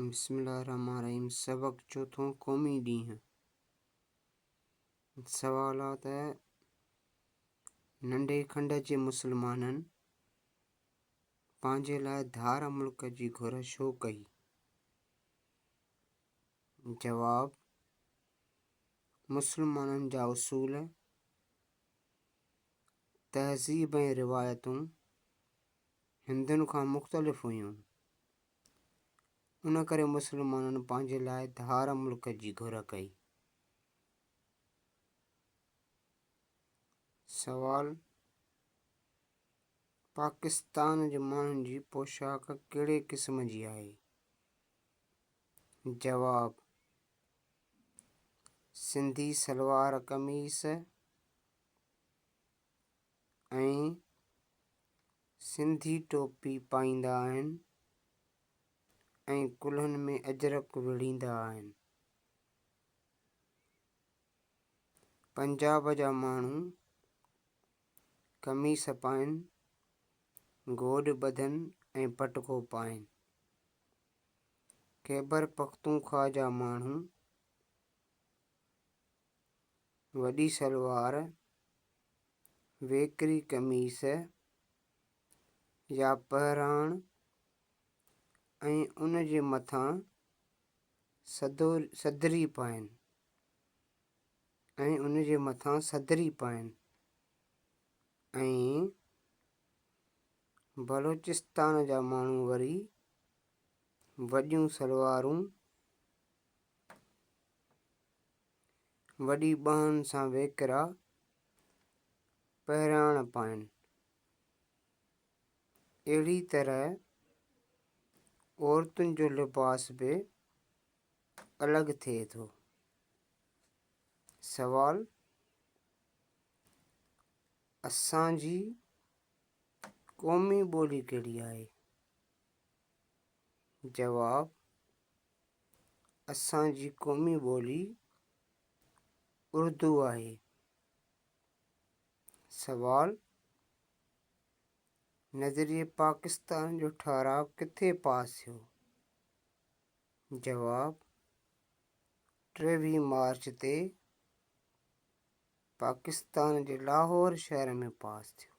बिस्मिल्लाहिर्रहमानिर्रहीम। सबक चौथों क़ौमी ॾींहुं। सवालात है। नंढे खंड जे मुसलमाननि पंहिंजे लाइ धार मुल्क जी घुर छो कई? जवाब: मुसलमाननि जा उसूल, तहज़ीब ऐं रिवायतूं हिंदुनि खां मुख़्तलिफ़ हुयूं। उन करे मुसलमाननि पंहिंजे लाइ धार मुल्क जी घुर कई। सवाल: पाकिस्तान जे माण्हुनि जी पोशाक कहिड़े क़िस्म जी आहे? जवाब: सिंधी सलवार कमीस ऐं सिंधी टोपी पाईंदा आहिनि ऐं कुल्हनि में अजरक विढ़ींदा आहिनि। पंजाब जा माण्हू कमीस पाइनि, गोॾ ॿधनि ऐं पटको पाइनि। खैबर पख्तूनख्वा जा माण्हू वॾी सलवार, वेकरी कमीस या पहराण ऐं उन जे मथां सदरी पाइनि ऐं बलोचिस्तान जा माण्हू वरी वॾियूं सलवारूं, वॾी ॿांहुनि सां वेकरा पहराण पाइनि। अहिड़ी तरह औरतुनि जो लिबास बि अलॻि थिए थो। सवाल: असांजी क़ौमी ॿोली कहिड़ी आहे? जवाब: असांजी क़ौमी ॿोली उर्दू आहे। सवाल: नज़रिए पाकिस्तान जो ठाराव किथे पास थियो? जवाब: 23 मार्च ते पाकिस्तान जे लाहौर शहर में पास थियो।